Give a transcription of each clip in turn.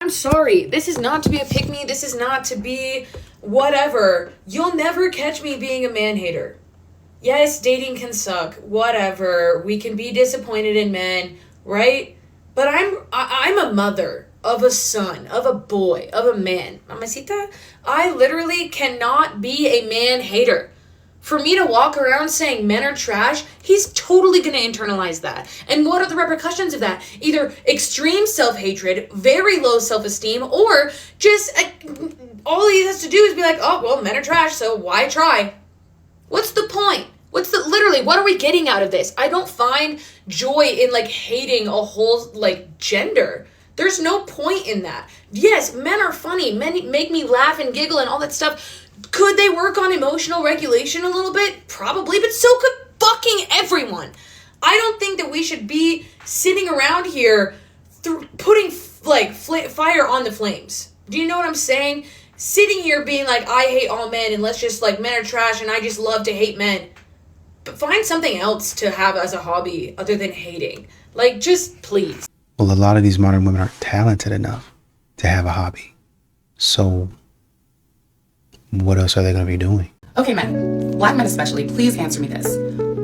I'm sorry, this is not to be a pick-me, this is not to be whatever. You'll never catch me being a man-hater. Yes, dating can suck, whatever. We can be disappointed in men, right? But I'm a mother of a son, of a boy, of a man. Mamacita, I literally cannot be a man-hater. For me to walk around saying men are trash, he's totally going to internalize that. And what are the repercussions of that? Either extreme self-hatred, very low self-esteem, or just all he has to do is be like, oh, well, men are trash, so why try? What's the point? Literally, what are we getting out of this? I don't find joy in, hating a whole, gender. There's no point in that. Yes, men are funny. Men make me laugh and giggle and all that stuff. Could they work on emotional regulation a little bit? Probably, but so could fucking everyone. I don't think that we should be sitting around here putting, fire on the flames. Do you know what I'm saying? Sitting here being like, I hate all men, and let's just, men are trash, and I just love to hate men. But find something else to have as a hobby other than hating. Just please. Well, a lot of these modern women aren't talented enough to have a hobby. So what else are they going to be doing? Okay, men, Black men especially, please answer me this.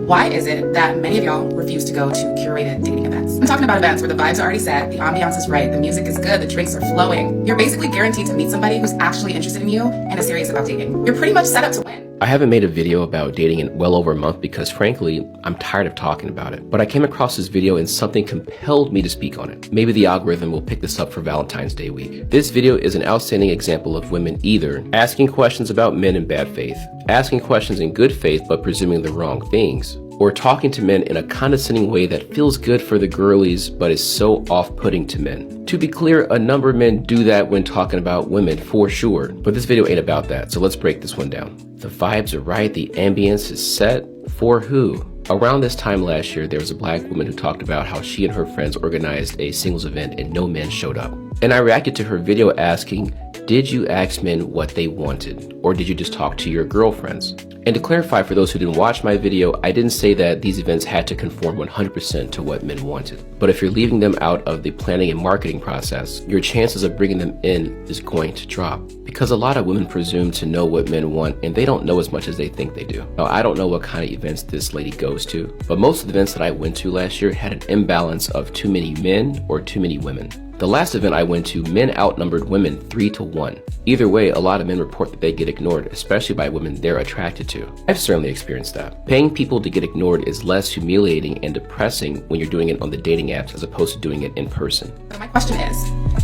Why is it that many of y'all refuse to go to curated dating events? I'm talking about events where the vibes are already set, the ambiance is right, the music is good, the drinks are flowing. You're basically guaranteed to meet somebody who's actually interested in you and is serious about dating. You're pretty much set up to win. I haven't made a video about dating in well over a month because frankly, I'm tired of talking about it. But I came across this video and something compelled me to speak on it. Maybe the algorithm will pick this up for Valentine's Day week. This video is an outstanding example of women either asking questions about men in bad faith, asking questions in good faith but presuming the wrong things, or talking to men in a condescending way that feels good for the girlies but is so off-putting to men. To be clear, a number of men do that when talking about women for sure, but this video ain't about that, so let's break this one down. The vibes are right, the ambience is set. For who? Around this time last year, there was a Black woman who talked about how she and her friends organized a singles event and no men showed up. And I reacted to her video asking, did you ask men what they wanted? Or did you just talk to your girlfriends? And to clarify for those who didn't watch my video, I didn't say that these events had to conform 100% to what men wanted. But if you're leaving them out of the planning and marketing process, your chances of bringing them in is going to drop. Because a lot of women presume to know what men want and they don't know as much as they think they do. Now, I don't know what kind of events this lady goes to, but most of the events that I went to last year had an imbalance of too many men or too many women. The last event I went to, men outnumbered women 3-1. Either way, a lot of men report that they get ignored, especially by women they're attracted to. I've certainly experienced that. Paying people to get ignored is less humiliating and depressing when you're doing it on the dating apps as opposed to doing it in person. So my question is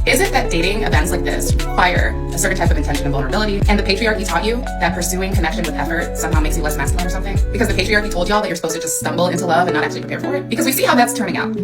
it that dating events like this require a certain type of intention and vulnerability, and the patriarchy taught you that pursuing connection with effort somehow makes you less masculine or something? Because the patriarchy told y'all that you're supposed to just stumble into love and not actually prepare for it? Because we see how that's turning out.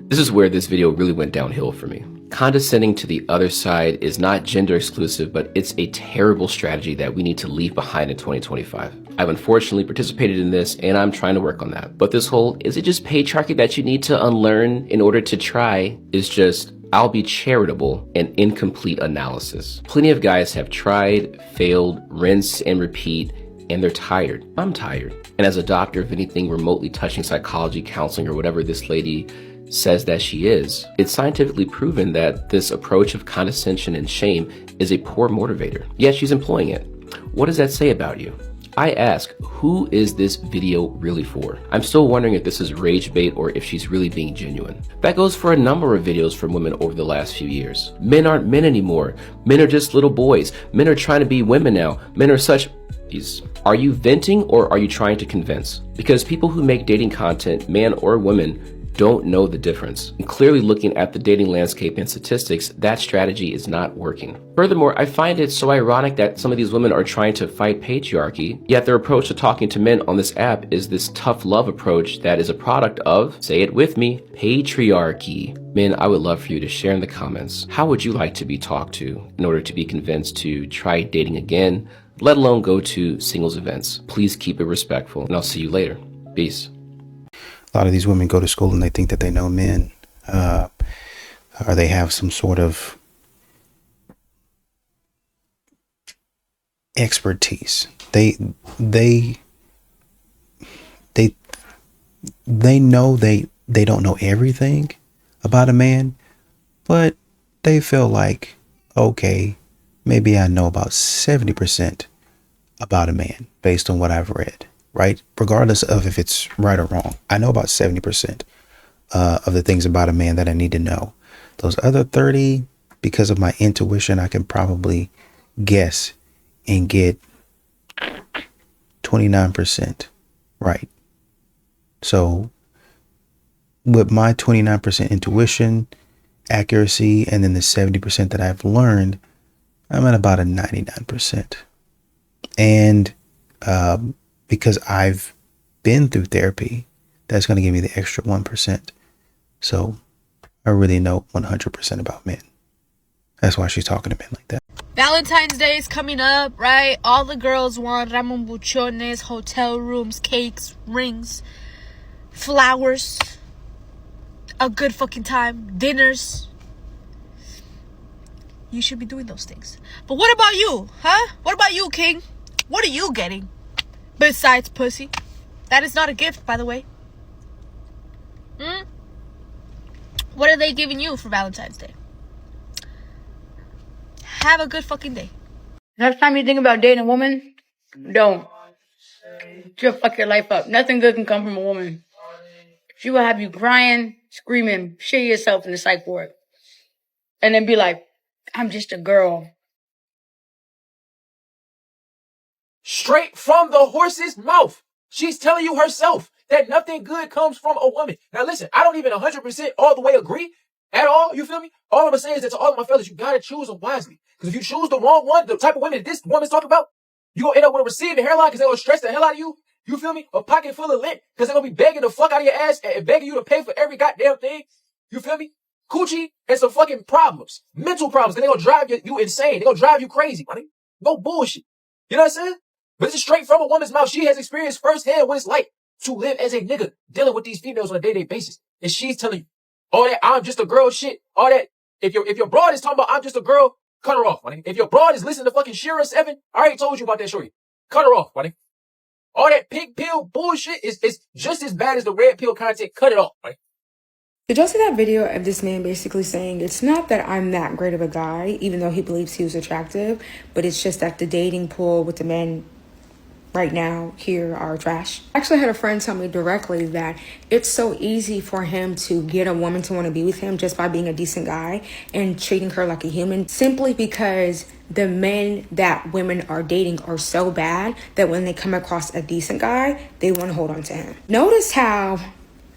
This is where this video really went downhill for me. Condescending to the other side is not gender exclusive, but it's a terrible strategy that we need to leave behind in 2025. I've unfortunately participated in this and I'm trying to work on that. But this whole, is it just patriarchy that you need to unlearn in order to try, is just, I'll be charitable and incomplete analysis. Plenty of guys have tried, failed, rinse and repeat, and they're tired. I'm tired. And as a doctor of anything remotely touching psychology, counseling, or whatever this lady says that she is, it's scientifically proven that this approach of condescension and shame is a poor motivator. Yet she's employing it. What does that say about you? I ask, who is this video really for? I'm still wondering if this is rage bait or if she's really being genuine. That goes for a number of videos from women over the last few years. Men aren't men anymore. Men are just little boys. Men are trying to be women now. Men are such... Are you venting or are you trying to convince? Because people who make dating content, man or woman, don't know the difference. And clearly looking at the dating landscape and statistics, that strategy is not working. Furthermore, I find it so ironic that some of these women are trying to fight patriarchy, yet their approach to talking to men on this app is this tough love approach that is a product of, say it with me, patriarchy. Men, I would love for you to share in the comments, how would you like to be talked to in order to be convinced to try dating again, let alone go to singles events? Please keep it respectful, and I'll see you later. Peace. A lot of these women go to school and they think that they know men, or they have some sort of expertise. They know they don't know everything about a man, but they feel like, okay, maybe I know about 70% about a man based on what I've read, right? Regardless of if it's right or wrong. I know about 70% of the things about a man that I need to know. Those other 30, because of my intuition, I can probably guess and get 29% right. So with my 29% intuition, accuracy, and then the 70% that I've learned, I'm at about a 99%. And because I've been through therapy, that's going to give me the extra 1%. So I really know 100% about men. That's why she's talking to men like that. Valentine's Day is coming up, right? All the girls want Ramon Buchones, hotel rooms, cakes, rings, flowers, a good fucking time, dinners. You should be doing those things. But what about you, huh? What about you, King? What are you getting? Besides pussy. That is not a gift, by the way. What are they giving you for Valentine's Day? Have a good fucking day. Next time you think about dating a woman, don't. She'll fuck your life up. Nothing good can come from a woman. She will have you crying, screaming, shit yourself in the psych ward. And then be like, I'm just a girl. Straight from the horse's mouth. She's telling you herself that nothing good comes from a woman. Now listen, I don't even 100% all the way agree at all. You feel me? All I'm saying is that to all of my fellas, you gotta choose them wisely. Because if you choose the wrong one, the type of women that this woman's talking about, you're gonna end up with a receding hairline because they're gonna stress the hell out of you. You feel me? A pocket full of lint because they're gonna be begging the fuck out of your ass and begging you to pay for every goddamn thing. You feel me? Coochie and some fucking problems. Mental problems. They're gonna drive you insane. They're gonna drive you crazy, money. No bullshit. You know what I'm saying? But this is straight from a woman's mouth. She has experienced firsthand what it's like to live as a nigga dealing with these females on a day-to-day basis. And she's telling you all that I'm just a girl shit, all that. If your broad is talking about I'm just a girl, cut her off, money. If your broad is listening to fucking Shira 7, I already told you about that shorty. Cut her off, money. All that pink pill bullshit is just as bad as the red pill content. Cut it off, money. Did y'all see that video of this man basically saying, it's not that I'm that great of a guy, even though he believes he was attractive, but it's just that the dating pool with the men right now here are trash. I actually had a friend tell me directly that it's so easy for him to get a woman to want to be with him just by being a decent guy and treating her like a human, simply because the men that women are dating are so bad that when they come across a decent guy, they want to hold on to him. Notice how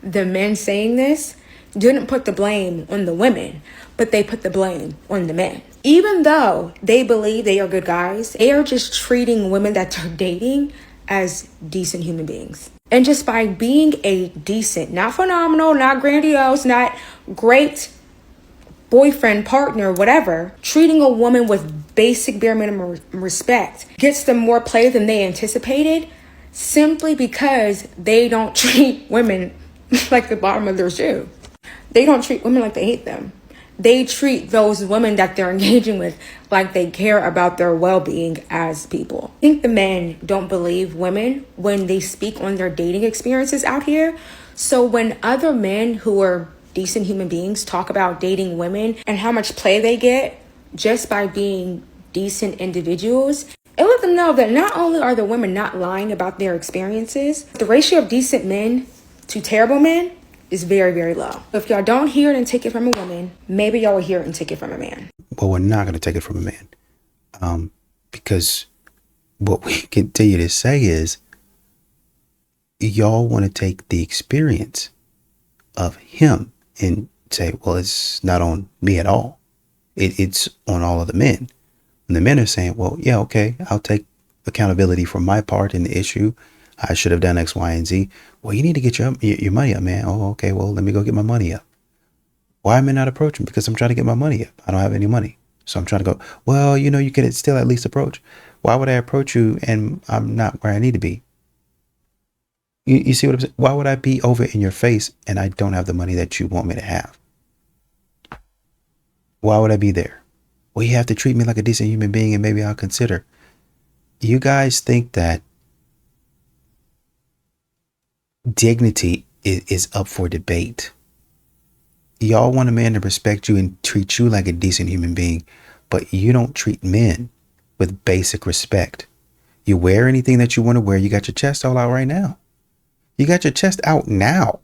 the men saying this didn't put the blame on the women, but they put the blame on the men. Even though they believe they are good guys, they are just treating women that they're dating as decent human beings. And just by being a decent, not phenomenal, not grandiose, not great boyfriend, partner, whatever, treating a woman with basic bare minimum respect gets them more play than they anticipated, simply because they don't treat women like the bottom of their shoe. They don't treat women like they hate them. They treat those women that they're engaging with like they care about their well-being as people. I think the men don't believe women when they speak on their dating experiences out here. So when other men who are decent human beings talk about dating women and how much play they get just by being decent individuals, it let them know that not only are the women not lying about their experiences, the ratio of decent men to terrible men is very, very low. If y'all don't hear it and take it from a woman, maybe y'all will hear it and take it from a man. Well, we're not going to take it from a man. Because what we continue to say is, y'all want to take the experience of him and say, well, it's not on me at all. It's on all of the men. And the men are saying, well, yeah, okay, I'll take accountability for my part in the issue. I should have done X, Y, and Z. Well, you need to get your money up, man. Oh, okay, well, let me go get my money up. Why am I not approaching? Because I'm trying to get my money up. I don't have any money. So I'm trying to go, well, you can still at least approach. Why would I approach you and I'm not where I need to be? You see what I'm saying? Why would I be over in your face and I don't have the money that you want me to have? Why would I be there? Well, you have to treat me like a decent human being and maybe I'll consider. You guys think that dignity is up for debate. y'all want a man to respect you and treat you like a decent human being, but you don't treat men with basic respect. You wear anything that you want to wear. You got your chest all out right now. You got your chest out now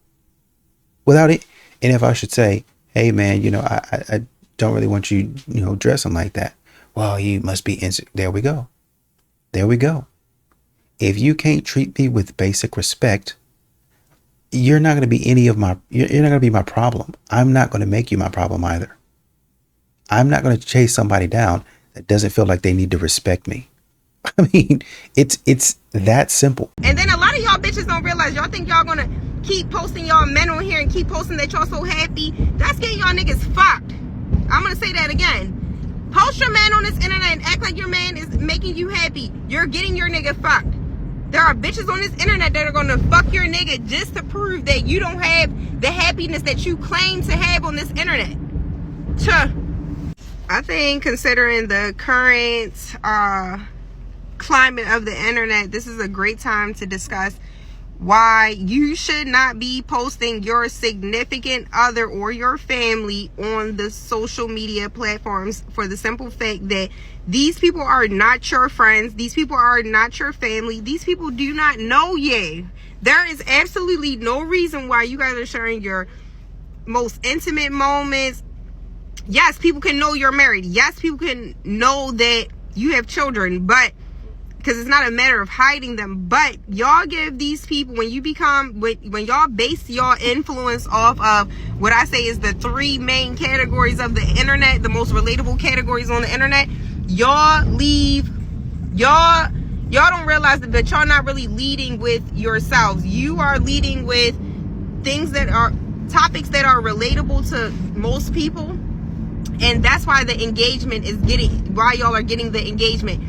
without it. And if I should say, hey man, I don't really want you, dressing like that. Well, you must be insecure. There we go. There we go. If you can't treat me with basic respect, you're not going to be you're not going to be my problem. I'm not going to make you my problem either. I'm not going to chase somebody down that doesn't feel like they need to respect me. I mean, it's that simple. And then a lot of y'all bitches don't realize, y'all think y'all gonna keep posting y'all men on here and keep posting that y'all so happy. That's getting y'all niggas fucked. I'm gonna say that again. Post your man on this internet and act like your man is making you happy. You're getting your nigga fucked. There are bitches on this internet that are gonna fuck your nigga just to prove that you don't have the happiness that you claim to have on this internet. I think considering the current climate of the internet, this is a great time to discuss why you should not be posting your significant other or your family on the social media platforms, for the simple fact that these people are not your friends. These people are not your family. These people do not know you. There is absolutely no reason why you guys are sharing your most intimate moments. Yes, people can know you're married. Yes, people can know that you have children, but because it's not a matter of hiding them. But y'all give these people, when y'all base your influence off of what I say is the three main categories of the internet, the most relatable categories on the internet, y'all don't realize that y'all not really leading with yourselves. You are leading with topics that are relatable to most people, and that's why the engagement why y'all are getting the engagement.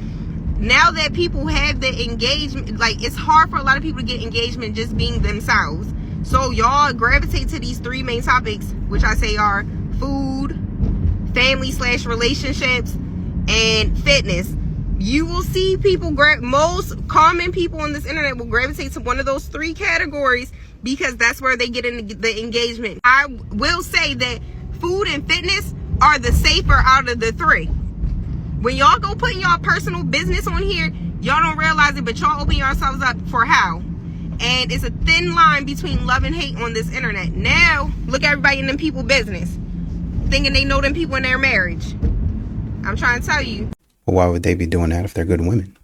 Now that people have the engagement, like, it's hard for a lot of people to get engagement just being themselves. So y'all gravitate to these three main topics, which I say are food, family/relationships, and fitness. You will see people, most common people on this internet will gravitate to one of those three categories because that's where they get in the engagement. I will say that food and fitness are the safer out of the three. When y'all go putting y'all personal business on here, y'all don't realize it, but y'all open yourselves up for how. And it's a thin line between love and hate on this internet. Now, look at everybody in them people business, thinking they know them people in their marriage. I'm trying to tell you. Well, why would they be doing that if they're good women?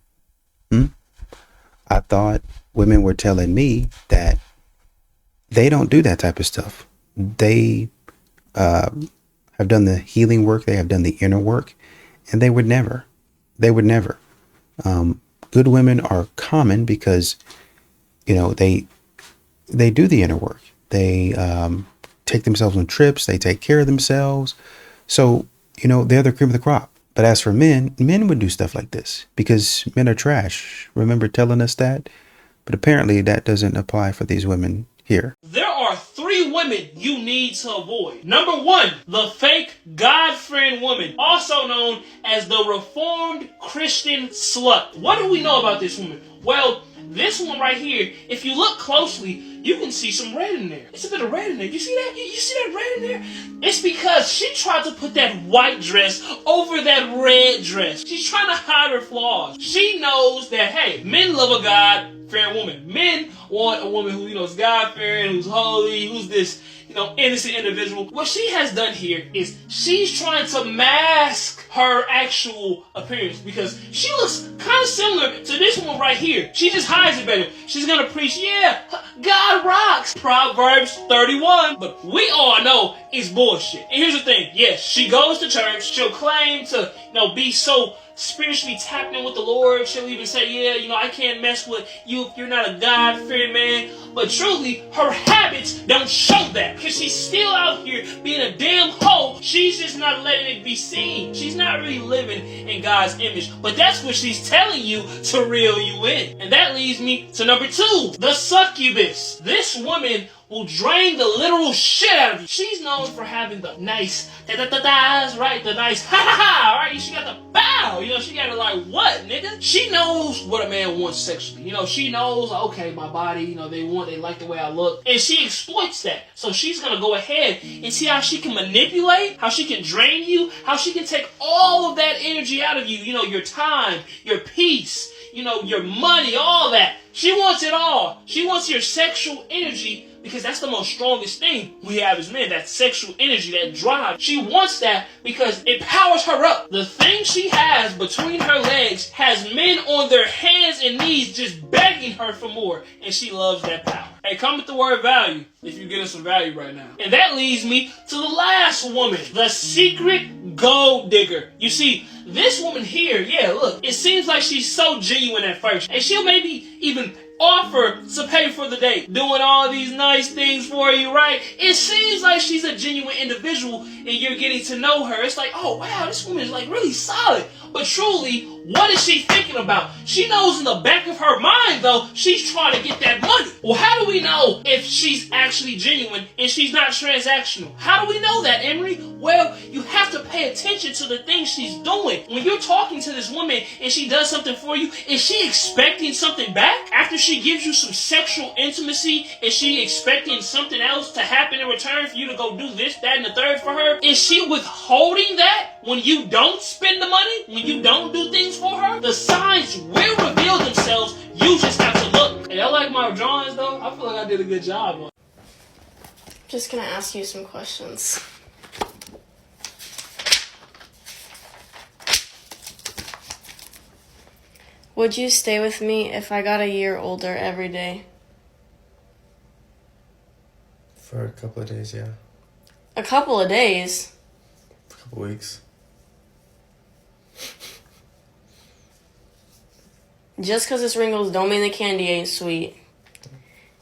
I thought women were telling me that they don't do that type of stuff. They have done the healing work. They have done the inner work. And they would never. Good women are common because, they do the inner work. They take themselves on trips. They take care of themselves. So, they're the cream of the crop. But as for men would do stuff like this because men are trash. Remember telling us that? But apparently that doesn't apply for these women here. There are three women you need to avoid. Number one, the fake God-fearing woman, also known as the reformed Christian slut. What do we know about this woman? Well, this one right here, if you look closely, you can see some red in there. It's a bit of red in there. You see that? You see that red in there? It's because she tried to put that white dress over that red dress. She's trying to hide her flaws. She knows that, hey, men love a God-fearing woman. Men want a woman who, is God-fearing, who's holy, who's this, innocent individual. What she has done here is she's trying to mask her actual appearance because she looks kind of similar to this one right here. She just hides it better. She's gonna preach, yeah, God rocks, Proverbs 31, but we all know it's bullshit. And here's the thing, yes, she goes to church, she'll claim to, be so spiritually tapped in with the Lord. She'll even say, yeah, I can't mess with you if you're not a God-fearing man. But truly, her habits don't show that. Because she's still out here being a damn hoe. She's just not letting it be seen. She's not really living in God's image. But that's what she's telling you to reel you in. And that leads me to number two, the succubus. This woman will drain the literal shit out of you. She's known for having the nice da-da-da-das, right? The nice ha-ha-ha, right? She got the bow, you know, she got it like, what, nigga? She knows what a man wants sexually. You know, she knows, okay, my body, you know, they like the way I look. And she exploits that. So she's gonna go ahead and see how she can manipulate, how she can drain you, how she can take all of that energy out of you. You know, your time, your peace, you know, your money, all that. She wants it all. She wants your sexual energy because that's the most strongest thing we have as men, that sexual energy, that drive. She wants that because it powers her up. The thing she has between her legs has men on their hands and knees just begging her for more, and she loves that power. Hey, come with the word value if you're getting some value right now. And that leads me to the last woman, the secret gold digger. You see, this woman here, yeah, look, it seems like she's so genuine at first, and she'll maybe even offer to pay for the date, doing all these nice things for you, right? It seems like she's a genuine individual and you're getting to know her. It's like, oh wow, this woman is like really solid. But truly, what is she thinking about? She knows in the back of her mind, though, she's trying to get that money. Well, how do we know if she's actually genuine and she's not transactional? How do we know that, Emery? Well, you have to pay attention to the things she's doing. When you're talking to this woman and she does something for you, is she expecting something back? After she gives you some sexual intimacy, is she expecting something else to happen in return for you to go do this, that, and the third for her? Is she withholding that when you don't spend the money? When you don't do things for her? The signs will reveal themselves. You just have to look. Hey, I like my drawings though. I feel like I did a good job on. Just gonna ask you some questions. Would you stay with me if I got a year older every day? For a couple of days, yeah. A couple of days? A couple weeks. Just because it's wrinkles don't mean the candy ain't sweet.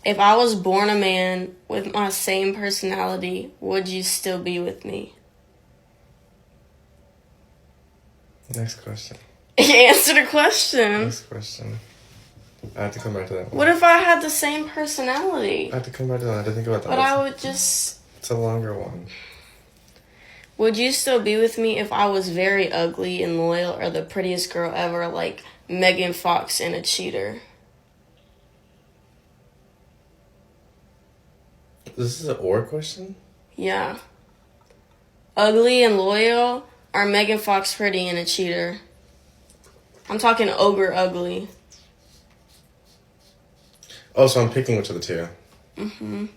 If I was born a man with my same personality, would you still be with me? Next question. Answer the question. Next question. I have to come back to that one. What if I had the same personality? I have to come back to that. I have to think about that. But I would just... It's a longer one. Would you still be with me if I was very ugly and loyal or the prettiest girl ever, like Megan Fox and a cheater? This is an or question? Yeah. Ugly and loyal or Megan Fox pretty and a cheater? I'm talking ogre ugly. Oh, so I'm picking which of the two? Mm-hmm.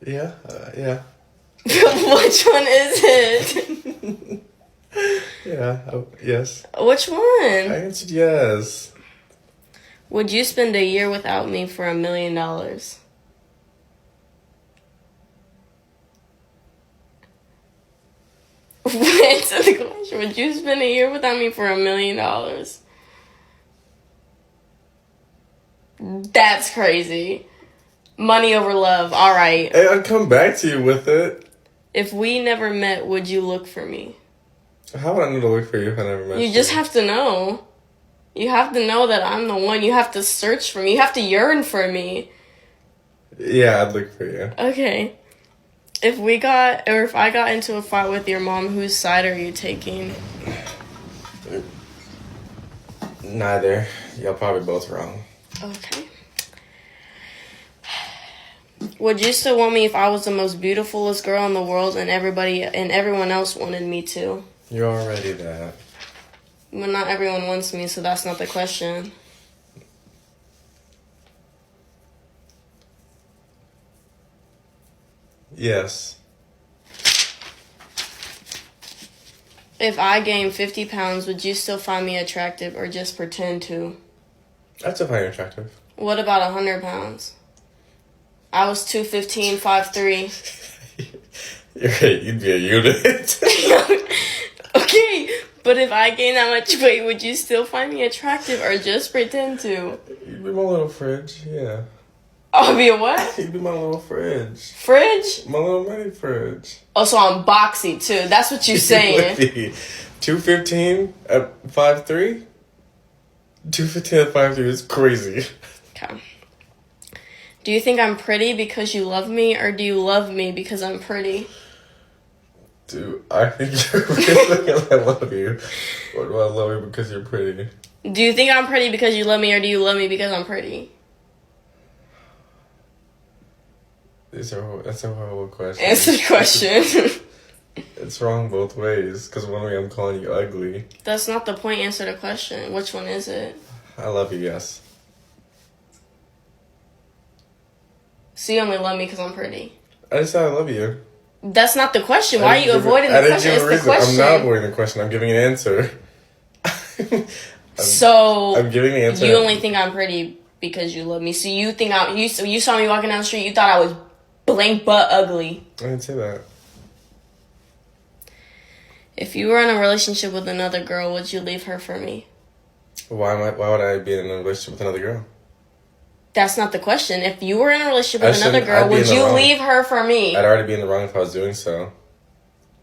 Yeah. Which one is it? Yes. Which one? I answered yes. Would you spend a year without me for $1 million? Answer the question. Would you spend a year without me for $1 million? That's crazy. Money over love. All right. Hey, I'll come back to you with it. If we never met, would you look for me? How would I know to look for you if I never met you? You just have to know. You have to know that I'm the one. You have to search for me. You have to yearn for me. Yeah, I'd look for you. Okay. If I got into a fight with your mom, whose side are you taking? Neither. Y'all probably both wrong. Okay. Would you still want me if I was the most beautifulest girl in the world and everyone else wanted me to? You're already that. But not everyone wants me, so that's not the question. Yes. If I gained 50 pounds, would you still find me attractive or just pretend to? I'd still find you attractive. What about 100 pounds? I was 215, 5'3". You're right, you'd be a unit. Okay, but if I gain that much weight, would you still find me attractive or just pretend to? You'd be my little fridge, yeah. I'll be a what? You'd be my little fridge. Fridge? My little mini fridge. Oh, so I'm boxy too. That's what you're saying. 215 at 5'3"? 215 at 5'3" is crazy. Okay. Do you think I'm pretty because you love me, or do you love me because I'm pretty? Dude, I think you're pretty because I love you. Or do I love you because you're pretty? Do you think I'm pretty because you love me, or do you love me because I'm pretty? That's a horrible question. Answer the question. It's wrong both ways, because one way I'm calling you ugly. That's not the point. Answer the question. Which one is it? I love you, yes. So you only love me because I'm pretty. I just said I love you. That's not the question. Why are you avoiding the question? It's the question. I'm not avoiding the question. I'm giving an answer. I'm giving the answer. You only think I'm pretty because you love me. So you think you saw me walking down the street, you thought I was blank but ugly. I didn't say that. If you were in a relationship with another girl, would you leave her for me? Why would I be in a relationship with another girl? That's not the question. If you were in a relationship with another girl, would you leave her for me? I'd already be in the wrong if I was doing so.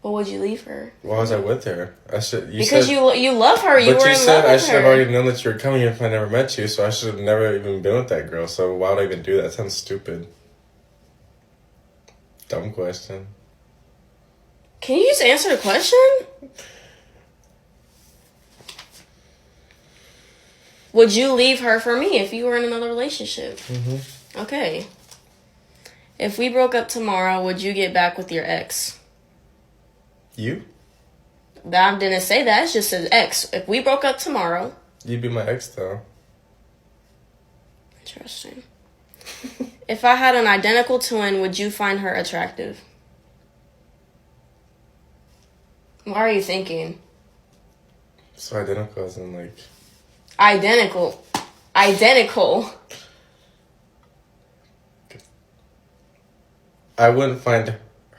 But would you leave her? Why was I with her? Because you love her. You were in love with her. But you said I should have already known that you were coming if I never met you, so I should have never even been with that girl. So why would I even do that? That sounds stupid. Dumb question. Can you just answer the question? Would you leave her for me if you were in another relationship? Mm-hmm. Okay. If we broke up tomorrow, would you get back with your ex? You? I didn't say that. It just says ex. If we broke up tomorrow... You'd be my ex, though. Interesting. If I had an identical twin, would you find her attractive? Why are you thinking? So identical as in like... Identical. I wouldn't find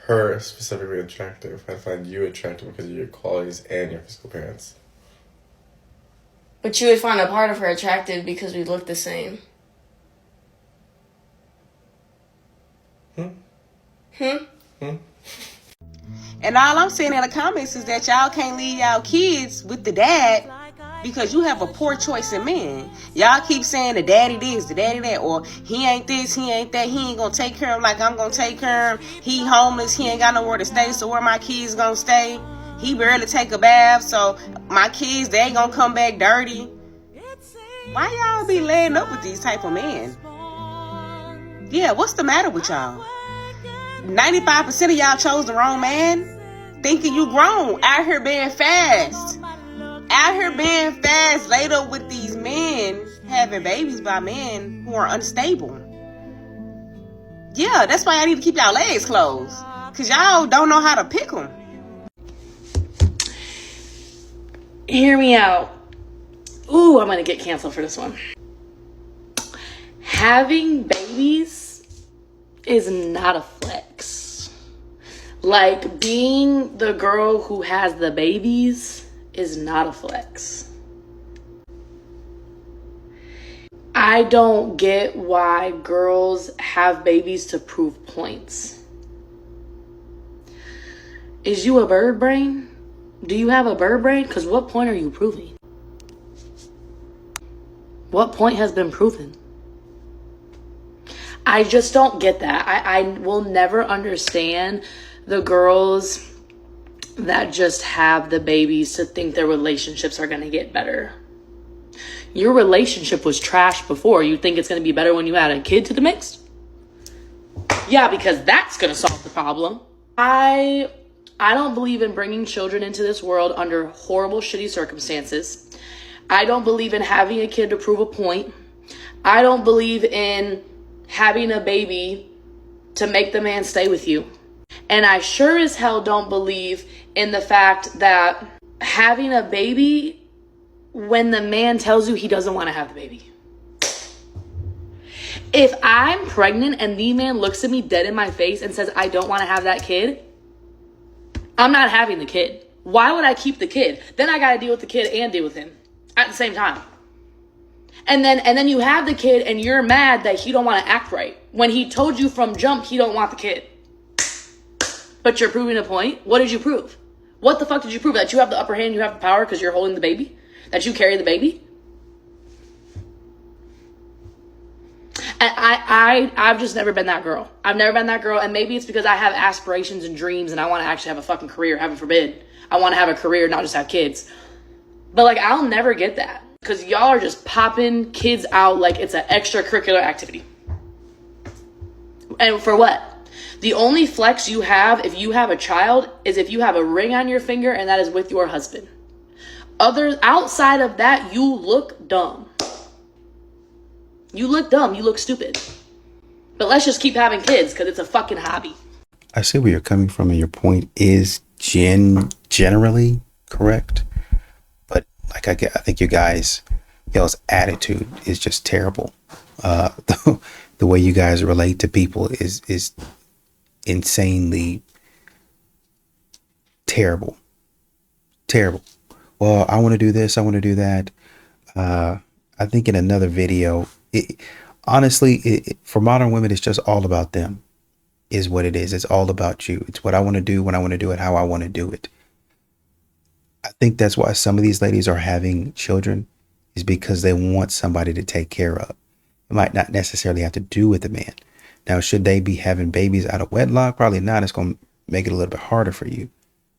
her specifically attractive. I'd find you attractive because of your qualities and your physical appearance. But you would find a part of her attractive because we look the same. And all I'm saying in the comments is that y'all can't leave y'all kids with the dad because you have a poor choice in men. Y'all keep saying the daddy this, the daddy that, or he ain't this, he ain't that, he ain't gonna take care of him like I'm gonna take care of him. He homeless, he ain't got nowhere to stay, so where my kids gonna stay? He barely take a bath, so my kids, they ain't gonna come back dirty. Why y'all be laying up with these type of men? Yeah, what's the matter with y'all? 95% of y'all chose the wrong man, thinking you grown, out here being fast. Out here being fast, laid up with these men, having babies by men who are unstable. Yeah, that's why I need to keep y'all legs closed. Because y'all don't know how to pick them. Hear me out. Ooh, I'm going to get canceled for this one. Having babies is not a flex. Like, being the girl who has the babies is not a flex. I don't get why girls have babies to prove points. Is you a bird brain? Do you have a bird brain? Because what point are you proving? What point has been proven? I just don't get that. I will never understand the girls that just have the babies to think their relationships are going to get better. Your relationship was trash before. You think it's going to be better when you add a kid to the mix? Yeah, because that's going to solve the problem. I don't believe in bringing children into this world under horrible, shitty circumstances. I don't believe in having a kid to prove a point. I don't believe in having a baby to make the man stay with you. And I sure as hell don't believe in the fact that having a baby when the man tells you he doesn't want to have the baby. If I'm pregnant and the man looks at me dead in my face and says, I don't want to have that kid, I'm not having the kid. Why would I keep the kid? Then I got to deal with the kid and deal with him at the same time. And then you have the kid and you're mad that he don't want to act right. When he told you from jump he don't want the kid. But you're proving a point. What did you prove? What the fuck did you prove? That you have the upper hand, you have the power because you're holding the baby? That you carry the baby? And I've just never been that girl. I've never been that girl, and maybe it's because I have aspirations and dreams and I want to actually have a fucking career, heaven forbid. I want to have a career, not just have kids. But like, I'll never get that. Because y'all are just popping kids out like it's an extracurricular activity. And for what? The only flex you have if you have a child is if you have a ring on your finger and that is with your husband. Outside of that, you look dumb. You look dumb. You look stupid. But let's just keep having kids because it's a fucking hobby. I see where you're coming from, and your point is generally correct. But like I think y'all's attitude is just terrible. The way you guys relate to people is insanely terrible. Well, I want to do this, I want to do that. I think in another video, honestly, for modern women, it's just all about them, is what it is. It's all about you. It's what I want to do, when I want to do it, how I want to do it. I think that's why some of these ladies are having children, is because they want somebody to take care of. It might not necessarily have to do with the man. Now, should they be having babies out of wedlock? Probably not. It's going to make it a little bit harder for you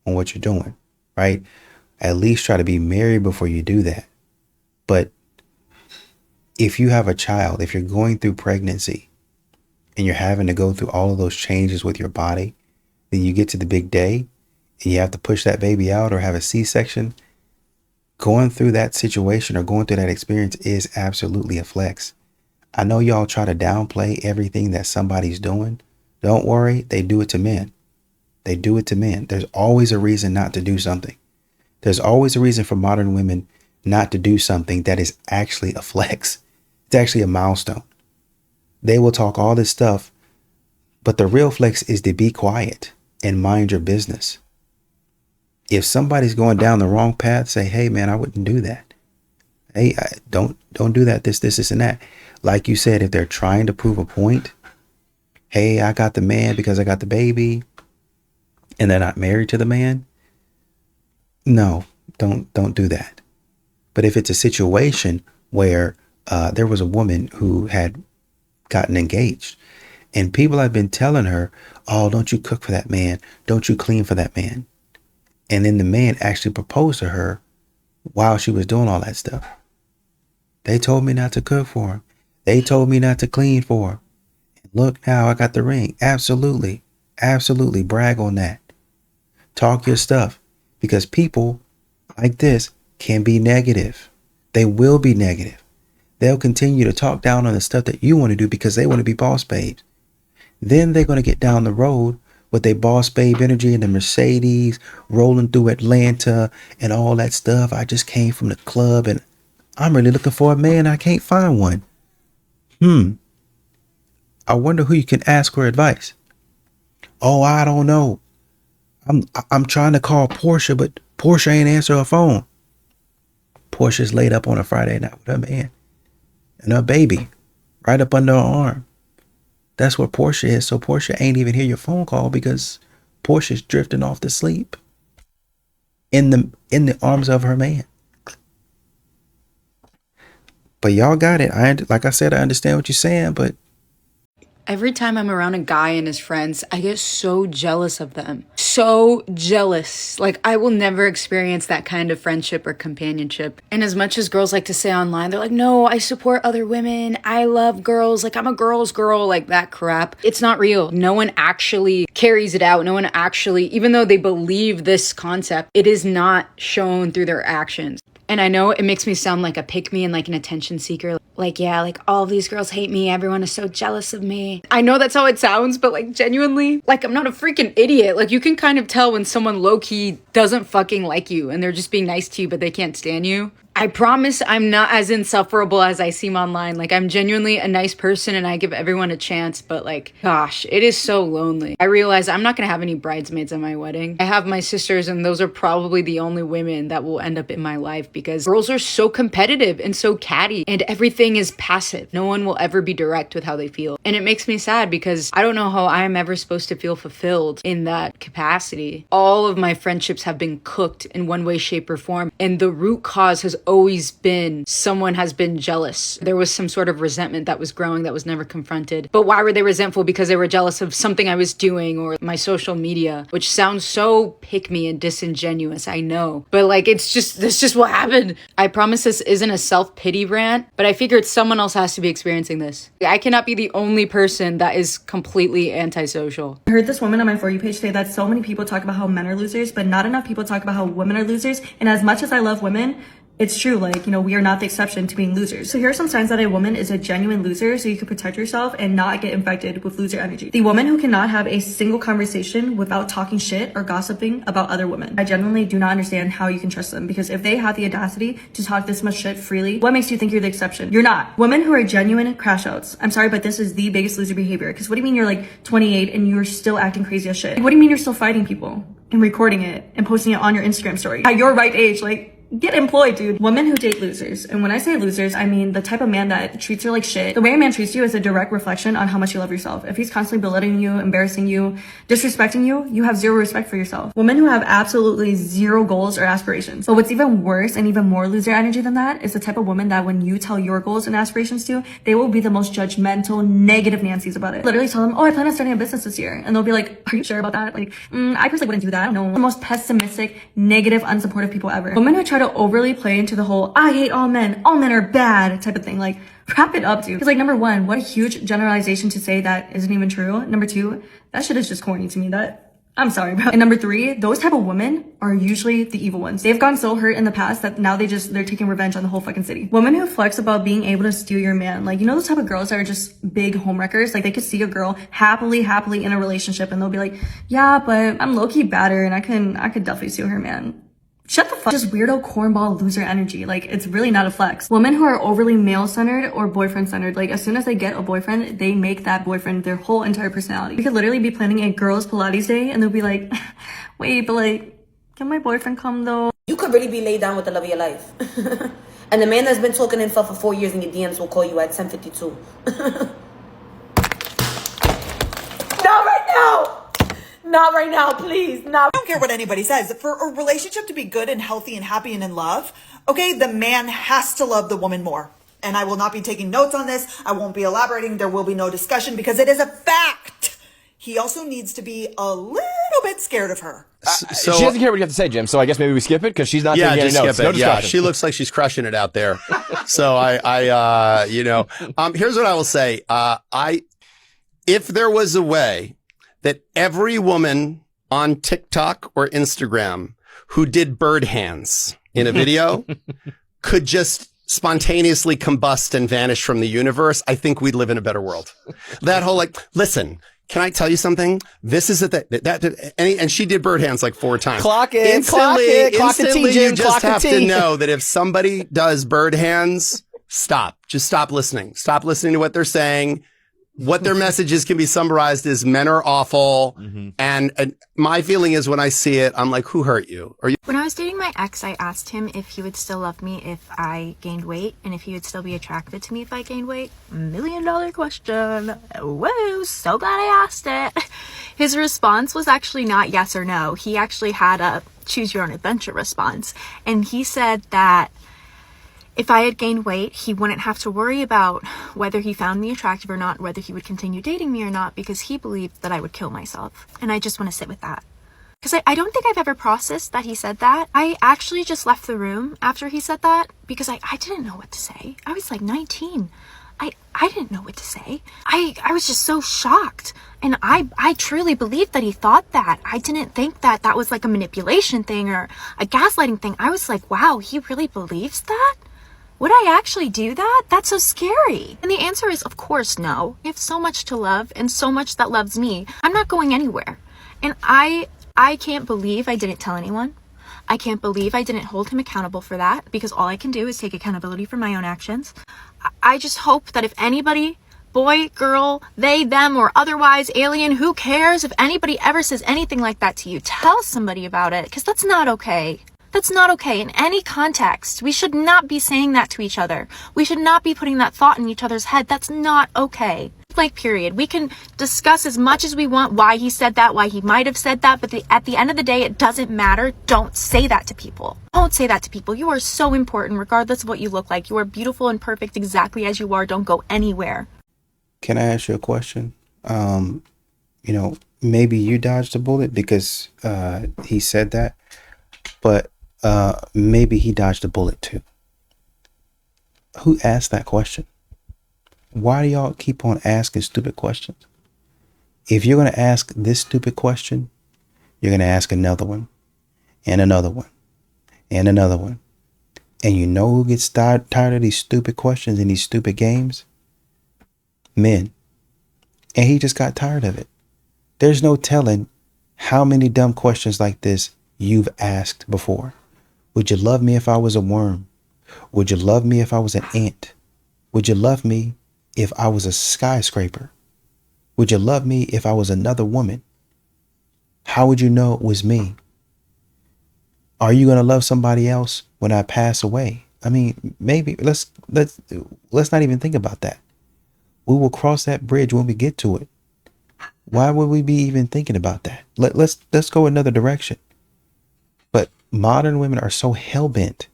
on what you're doing, right? At least try to be married before you do that. But if you have a child, if you're going through pregnancy and you're having to go through all of those changes with your body, then you get to the big day and you have to push that baby out or have a C-section. Going through that situation or going through that experience is absolutely a flex. I know y'all try to downplay everything that somebody's doing. Don't worry, they do it to men. They do it to men. There's always a reason not to do something. There's always a reason for modern women not to do something that is actually a flex. It's actually a milestone. They will talk all this stuff, but the real flex is to be quiet and mind your business. If somebody's going down the wrong path, say, hey man, I wouldn't do that. Hey, don't do that. This, and that. Like you said, if they're trying to prove a point, hey, I got the man because I got the baby, and they're not married to the man. No, don't do that. But if it's a situation where there was a woman who had gotten engaged and people had been telling her, oh, don't you cook for that man? Don't you clean for that man? And then the man actually proposed to her while she was doing all that stuff. They told me not to cook for him. They told me not to clean for him. Look, now I got the ring. Absolutely. Absolutely. Brag on that. Talk your stuff. Because people like this can be negative. They will be negative. They'll continue to talk down on the stuff that you want to do because they want to be boss babes. Then they're going to get down the road with their boss babe energy and the Mercedes rolling through Atlanta and all that stuff. I just came from the club and I'm really looking for a man. I can't find one. I wonder who you can ask for advice. Oh, I don't know. I'm trying to call Portia, but Portia ain't answer her phone. Portia's laid up on a Friday night with her man and her baby right up under her arm. That's where Portia is. So Portia ain't even hear your phone call because Portia's drifting off to sleep in the arms of her man. But y'all got it. Like I said, I understand what you're saying, but every time I'm around a guy and his friends, I get so jealous of them. So jealous. Like, I will never experience that kind of friendship or companionship. And as much as girls like to say online, they're like, no, I support other women. I love girls. Like, I'm a girl's girl. Like, that crap. It's not real. No one actually carries it out. No one actually, even though they believe this concept, it is not shown through their actions. And I know it makes me sound like a pick-me and like an attention seeker. Like, yeah, like all of these girls hate me. Everyone is so jealous of me. I know that's how it sounds, but like genuinely, like I'm not a freaking idiot. Like you can kind of tell when someone low-key doesn't fucking like you and they're just being nice to you, but they can't stand you. I promise I'm not as insufferable as I seem online. Like, I'm genuinely a nice person and I give everyone a chance, but like, gosh, it is so lonely. I realize I'm not gonna have any bridesmaids at my wedding. I have my sisters, and those are probably the only women that will end up in my life because girls are so competitive and so catty, and everything is passive. No one will ever be direct with how they feel. And it makes me sad because I don't know how I am ever supposed to feel fulfilled in that capacity. All of my friendships have been cooked in one way, shape, or form, and the root cause has always been someone has been jealous. There was some sort of resentment that was growing that was never confronted. But why were they resentful? Because they were jealous of something I was doing or my social media, which sounds so pick-me and disingenuous, I know. But like, that's just what happened. I promise this isn't a self-pity rant, but I figured someone else has to be experiencing this. I cannot be the only person that is completely antisocial. I heard this woman on my For You page say that so many people talk about how men are losers, but not enough people talk about how women are losers. And as much as I love women, it's true, like, you know, we are not the exception to being losers. So here are some signs that a woman is a genuine loser so you can protect yourself and not get infected with loser energy. The woman who cannot have a single conversation without talking shit or gossiping about other women. I genuinely do not understand how you can trust them, because if they have the audacity to talk this much shit freely, what makes you think you're the exception? You're not. Women who are genuine crash outs. I'm sorry, but this is the biggest loser behavior. Because what do you mean you're like 28 and you're still acting crazy as shit? Like, what do you mean you're still fighting people and recording it and posting it on your Instagram story? At your right age, like, get employed, dude. Women who date losers. And when I say losers, I mean the type of man that treats her like shit. The way a man treats you is a direct reflection on how much you love yourself. If he's constantly belittling you, embarrassing you, disrespecting you, you have zero respect for yourself. Women who have absolutely zero goals or aspirations. But what's even worse and even more loser energy than that is the type of woman that when you tell your goals and aspirations to, they will be the most judgmental, negative Nancys about it. Literally tell them, oh, I plan on starting a business this year. And they'll be like, are you sure about that? Like, I personally wouldn't do that. I don't know. The most pessimistic, negative, unsupportive people ever. Women who try to overly play into the whole I hate all men are bad type of thing. Like, wrap it up, dude. Because like, number one, what a huge generalization to say that isn't even true. Number two, that shit is just corny to me. I'm sorry, bro. And number three, those type of women are usually the evil ones. They've gotten so hurt in the past that now they're taking revenge on the whole fucking city. Women who flex about being able to steal your man. Like, you know those type of girls that are just big homewreckers? Like, they could see a girl happily in a relationship and they'll be like, yeah, but I'm low-key better and I could definitely steal her man. Shut the fuck. Just weirdo cornball loser energy. Like, it's really not a flex. Women who are overly male-centered or boyfriend-centered, like, as soon as they get a boyfriend, they make that boyfriend their whole entire personality. We could literally be planning a girls' Pilates day and they'll be like, wait, but like, can my boyfriend come though? You could really be laid down with the love of your life. And the man that's been talking himself for 4 years in your DMs will call you at 10:52. Not right now! Not right now, please. Not. I don't care what anybody says. For a relationship to be good and healthy and happy and in love, okay, the man has to love the woman more. And I will not be taking notes on this. I won't be elaborating. There will be no discussion because it is a fact. He also needs to be a little bit scared of her. So, she doesn't care what you have to say, Jim. So I guess maybe we skip it because she's not taking any notes. No discussion. Yeah, she looks like she's crushing it out there. So I here's what I will say. If there was a way that every woman on TikTok or Instagram who did bird hands in a video could just spontaneously combust and vanish from the universe, I think we'd live in a better world. That whole like, listen, can I tell you something? This is and she did bird hands like 4 times. Clock it, clock it, clock the T, Jim, you just have to know that if somebody does bird hands, stop. Just stop listening. Stop listening to what they're saying. What their messages can be summarized as men are awful. Mm-hmm. And my feeling is when I see it, I'm like, who hurt you? When I was dating my ex, I asked him if he would still love me if I gained weight and if he would still be attracted to me if I gained weight. $1 million question. Whoa, so glad I asked it. His response was actually not yes or no. He actually had a choose your own adventure response. And he said that if I had gained weight, he wouldn't have to worry about whether he found me attractive or not, whether he would continue dating me or not, because he believed that I would kill myself. And I just want to sit with that. Because I don't think I've ever processed that he said that. I actually just left the room after he said that because I didn't know what to say. I was like 19. I didn't know what to say. I was just so shocked. And I truly believed that he thought that. I didn't think that that was like a manipulation thing or a gaslighting thing. I was like, wow, he really believes that? Would I actually do that? That's so scary. And the answer is, of course, no. I have so much to love and so much that loves me. I'm not going anywhere. And I can't believe I didn't tell anyone. I can't believe I didn't hold him accountable for that, because all I can do is take accountability for my own actions. I just hope that if anybody, boy, girl, they, them, or otherwise, alien, who cares, if anybody ever says anything like that to you, tell somebody about it, because that's not okay. That's not okay in any context. We should not be saying that to each other. We should not be putting that thought in each other's head. That's not okay. Like, period. We can discuss as much as we want why he said that, why he might have said that, but at the end of the day, it doesn't matter. Don't say that to people. Don't say that to people. You are so important, regardless of what you look like. You are beautiful and perfect exactly as you are. Don't go anywhere. Can I ask you a question? Maybe you dodged a bullet because he said that, but maybe he dodged a bullet too. Who asked that question? Why do y'all keep on asking stupid questions? If you're going to ask this stupid question, you're going to ask another one and another one and another one. And you know who gets tired of these stupid questions and these stupid games? Men. And he just got tired of it. There's no telling how many dumb questions like this you've asked before. Would you love me if I was a worm? Would you love me if I was an ant? Would you love me if I was a skyscraper? Would you love me if I was another woman? How would you know it was me? Are you going to love somebody else when I pass away? I mean, maybe let's not even think about that. We will cross that bridge when we get to it. Why would we be even thinking about that? Let's go another direction. But modern women are so hell-bent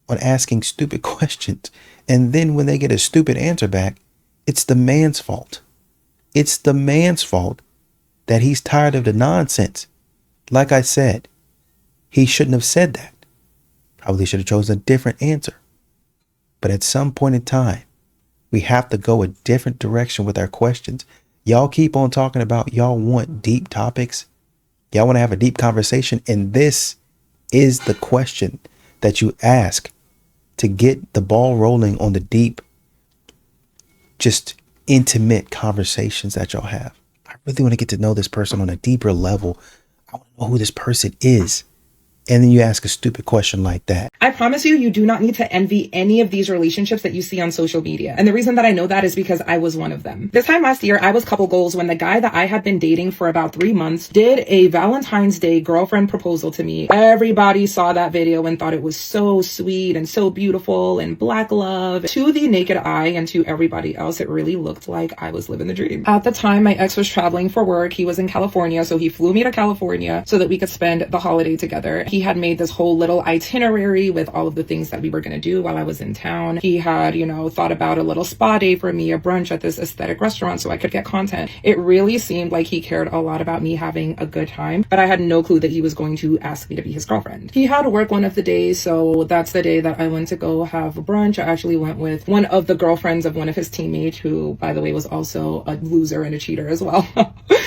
on asking stupid questions. And then when they get a stupid answer back, it's the man's fault. It's the man's fault that he's tired of the nonsense. Like I said, he shouldn't have said that. Probably should have chosen a different answer. But at some point in time, we have to go a different direction with our questions. Y'all keep on talking about y'all want deep topics. Y'all want to have a deep conversation. And this is the question that you ask to get the ball rolling on the deep, just intimate conversations that y'all have. I really want to get to know this person on a deeper level. I want to know who this person is. And then you ask a stupid question like that. I promise you, you do not need to envy any of these relationships that you see on social media. And the reason that I know that is because I was one of them. This time last year, I was couple goals when the guy that I had been dating for about 3 months did a Valentine's Day girlfriend proposal to me. Everybody saw that video and thought it was so sweet and so beautiful and black love. To the naked eye and to everybody else, it really looked like I was living the dream. At the time, my ex was traveling for work. He was in California, so he flew me to California so that we could spend the holiday together. He had made this whole little itinerary with all of the things that we were going to do while I was in town. He had, thought about a little spa day for me, a brunch at this aesthetic restaurant so I could get content. It really seemed like he cared a lot about me having a good time, but I had no clue that he was going to ask me to be his girlfriend. He had work one of the days, so that's the day that I went to go have brunch. I actually went with one of the girlfriends of one of his teammates, who, by the way, was also a loser and a cheater as well.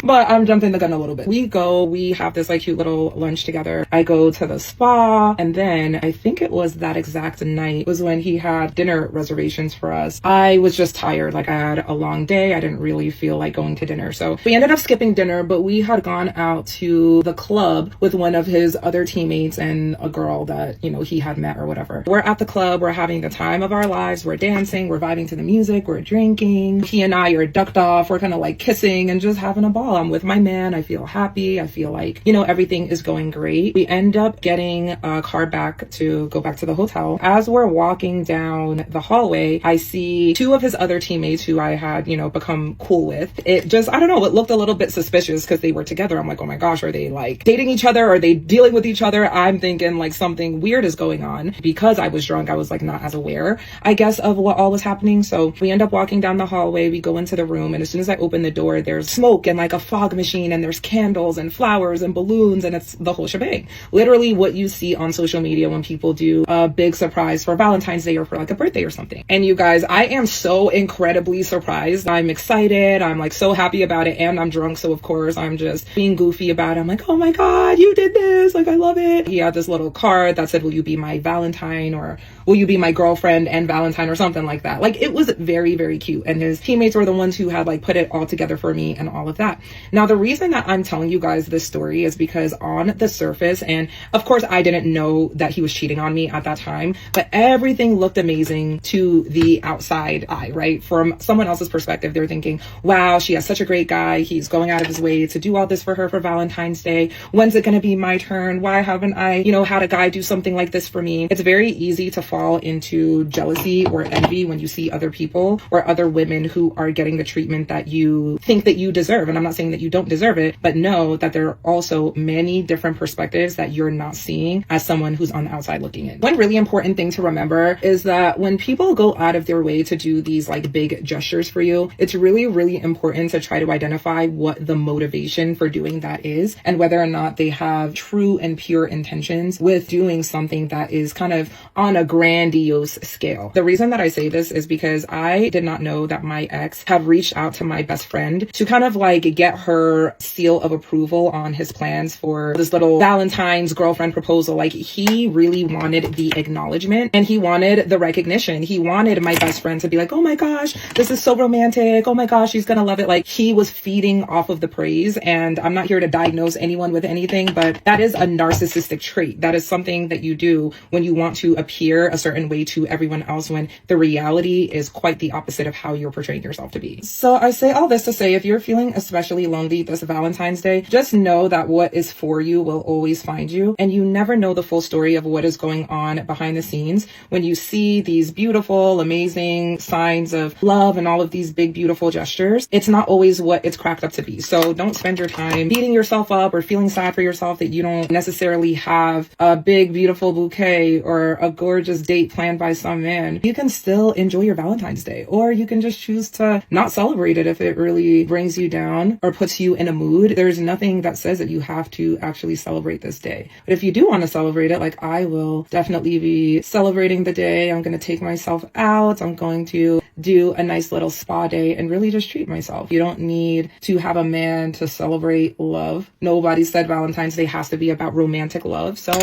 But I'm jumping the gun a little bit. We have this cute little lunch together. I go to the spa, and then I think it was that exact night was when he had dinner reservations for us. I was just tired. I had a long day. I didn't really feel like going to dinner. So we ended up skipping dinner, but we had gone out to the club with one of his other teammates and a girl that, he had met or whatever. We're at the club. We're having the time of our lives. We're dancing. We're vibing to the music. We're drinking. He and I are ducked off. We're kind of kissing and just having a ball. I'm with my man. I feel happy. I feel like, everything is going great. We end up getting a car back to go back to the hotel. As we're walking down the hallway, I see two of his other teammates who I had, become cool with. It just, I don't know, it looked a little bit suspicious because they were together. I'm like, oh my gosh, are they dating each other? Are they dealing with each other? I'm thinking something weird is going on. Because I was drunk, I was not as aware, I guess, of what all was happening. So we end up walking down the hallway. We go into the room, and as soon as I open the door, there's smoke and a fog machine, and there's candles and flowers and balloons, and it's the whole shebang. Literally what you see on social media when people do a big surprise for Valentine's Day or for a birthday or something. And you guys, I am so incredibly surprised. I'm excited. I'm so happy about it, and I'm drunk, so of course I'm just being goofy about it. I'm like, oh my god, you did this, I love it. He had this little card that said, will you be my Valentine, or will you be my girlfriend and Valentine, or something like that. It was very, very cute, and his teammates were the ones who had put it all together for me and all of that. Now, the reason that I'm telling you guys this story is because on the surface, and Of course, I didn't know that he was cheating on me at that time, but everything looked amazing to the outside eye, right? From someone else's perspective, they're thinking, wow, she has such a great guy. He's going out of his way to do all this for her for Valentine's Day. When's it going to be my turn? Why haven't I, had a guy do something like this for me? It's very easy to fall into jealousy or envy when you see other people or other women who are getting the treatment that you think that you deserve. And I'm not saying that you don't deserve it, but know that there are also many different perspectives that you're not seeing as someone who's on the outside looking in. One really important thing to remember is that when people go out of their way to do these like big gestures for you, it's really, really important to try to identify what the motivation for doing that is and whether or not they have true and pure intentions with doing something that is kind of on a grandiose scale. The reason that I say this is because I did not know that my ex had reached out to my best friend to kind of like get her seal of approval on his plans for this little Valentine's girlfriend proposal. Like, he really wanted the acknowledgement and he wanted the recognition. He wanted my best friend to be like, oh my gosh, this is so romantic. Oh my gosh, she's gonna love it. Like, he was feeding off of the praise. And I'm not here to diagnose anyone with anything, but that is a narcissistic trait. That is something that you do when you want to appear a certain way to everyone else when the reality is quite the opposite of how you're portraying yourself to be. So I say all this to say, if you're feeling especially lonely this Valentine's Day, just know that what is for you will always find you. And you never know the full story of what is going on behind the scenes when you see these beautiful, amazing signs of love and all of these big, beautiful gestures. It's not always what it's cracked up to be. So don't spend your time beating yourself up or feeling sad for yourself that you don't necessarily have a big, beautiful bouquet or a gorgeous date planned by some man. You can still enjoy your Valentine's Day, or you can just choose to not celebrate it if it really brings you down or puts you in a mood. There's nothing that says that you have to actually celebrate this day. But if you do want to celebrate it, like I will definitely be celebrating the day. I'm going to take myself out. I'm going to do a nice little spa day and really just treat myself. You don't need to have a man to celebrate love. Nobody said Valentine's Day has to be about romantic love. So,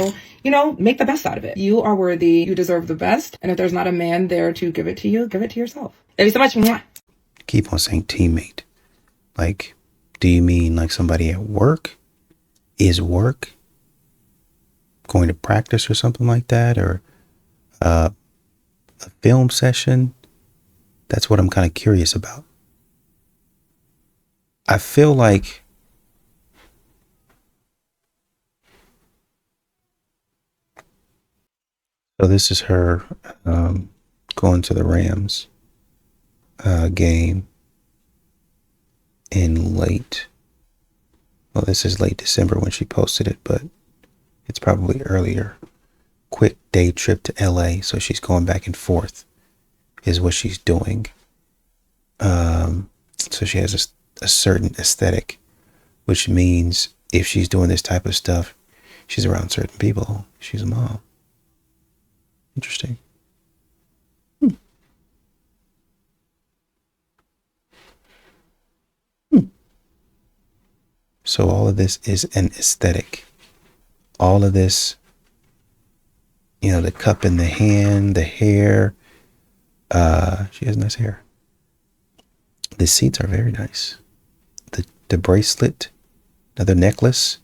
make the best out of it. You are worthy. You deserve the best. And if there's not a man there to give it to you, give it to yourself. Love you so much. Mwah. Keep on saying teammate. Like, do you mean like somebody at work? Is work going to practice or something like that? Or a film session? That's what I'm kind of curious about. I feel like so this is her going to the Rams game in this is late December when she posted it, but it's probably earlier. Quick day trip to LA, so she's going back and forth is what she's doing. So she has a certain aesthetic, which means if she's doing this type of stuff, she's around certain people. She's a mom. Interesting. So all of this is an aesthetic. All of this, the cup in the hand, the hair. She has nice hair. The seats are very nice. The bracelet, another necklace.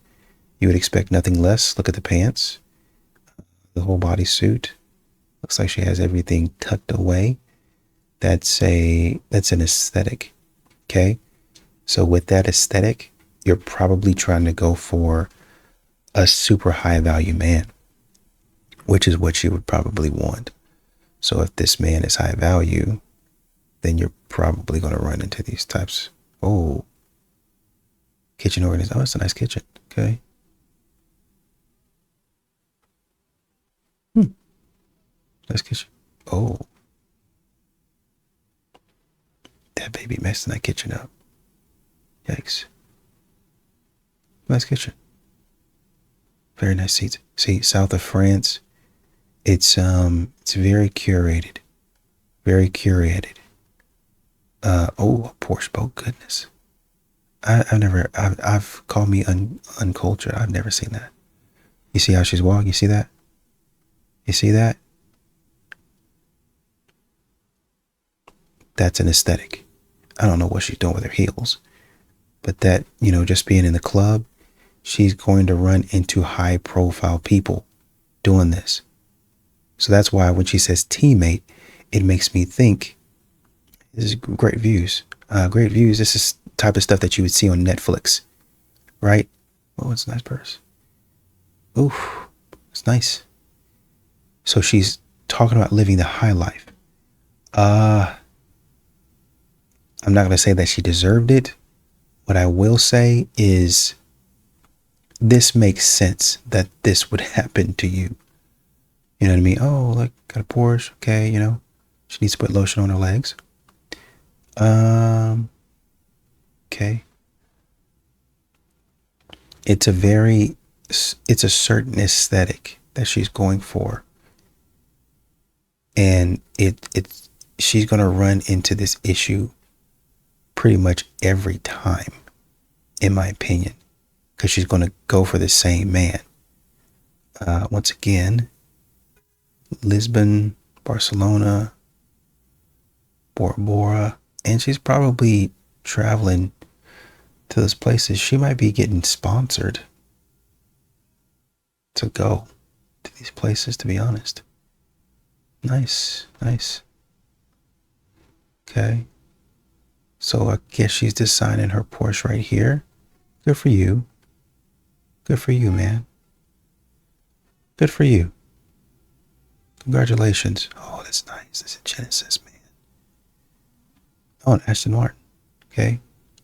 You would expect nothing less. Look at the pants. The whole bodysuit. Looks like she has everything tucked away. That's an aesthetic. Okay? So with that aesthetic, you're probably trying to go for a super high value man, which is what you would probably want. So if this man is high value, then you're probably going to run into these types. Oh, kitchen organization. Oh, it's a nice kitchen. Okay. Nice kitchen. Oh, that baby messing that kitchen up. Yikes. Nice kitchen. Very nice seats. See, south of France, it's very curated. Very curated. A Porsche boat. Goodness. I've called me uncultured. I've never seen that. You see how she's walking? You see that? You see that? That's an aesthetic. I don't know what she's doing with her heels, but that, just being in the club, she's going to run into high profile people doing this. So that's why when she says teammate, it makes me think, this is great views. Great views. This is type of stuff that you would see on Netflix, right? Oh, it's a nice purse. Ooh, it's nice. So she's talking about living the high life. I'm not going to say that she deserved it. What I will say is this makes sense that this would happen to you. You know what I mean? Oh, like, got a Porsche. Okay, you know, she needs to put lotion on her legs. Okay. It's a certain aesthetic that she's going for. And she's going to run into this issue pretty much every time, in my opinion, because she's going to go for the same man. Once again, Lisbon, Barcelona, Bora Bora, and she's probably traveling to those places. She might be getting sponsored to go to these places, to be honest. Nice, nice. Okay. So I guess she's designing her Porsche right here. Good for you. Good for you, man. Good for you. Congratulations. Oh, that's nice. That's a Genesis, man. Oh, an Aston Martin. Okay.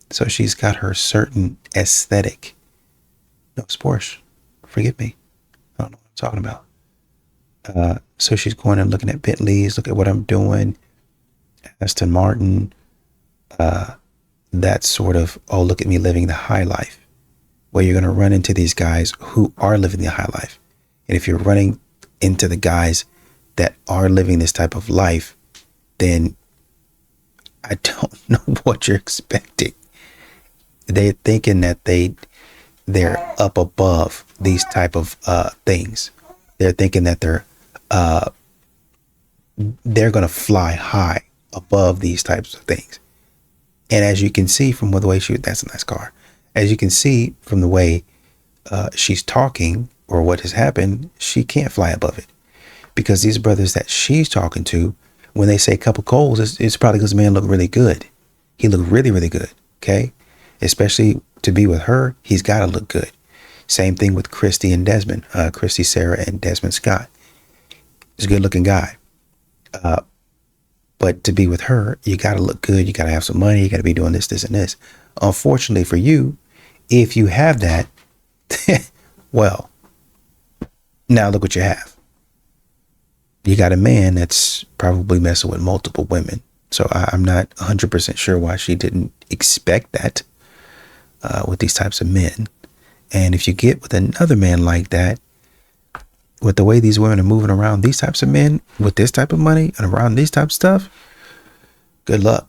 So she's got her certain aesthetic. No, it's Porsche. Forgive me. I don't know what I'm talking about. So she's going and looking at Bentleys. Look at what I'm doing. Aston Martin. That sort of, oh, look at me living the high life. Well, you're going to run into these guys who are living the high life. And if you're running into the guys that are living this type of life, then I don't know what you're expecting. They're thinking that they're up above these type of things. They're thinking that they're going to fly high above these types of things. And as you can see from the way that's a nice car. As you can see from the way she's talking or what has happened, she can't fly above it. Because these brothers that she's talking to, when they say couple goals, it's probably because the man looked really good. He looked really, really good. Okay. Especially to be with her, he's got to look good. Same thing with Christy and Desmond, Christy, Sarah, and Desmond Scott. He's a good looking guy. But to be with her, you got to look good. You got to have some money. You got to be doing this, this, and this. Unfortunately for you, if you have that, well, now look what you have. You got a man that's probably messing with multiple women. So I'm not 100% sure why she didn't expect that with these types of men. And if you get with another man like that, with the way these women are moving around these types of men with this type of money and around these type of stuff, good luck.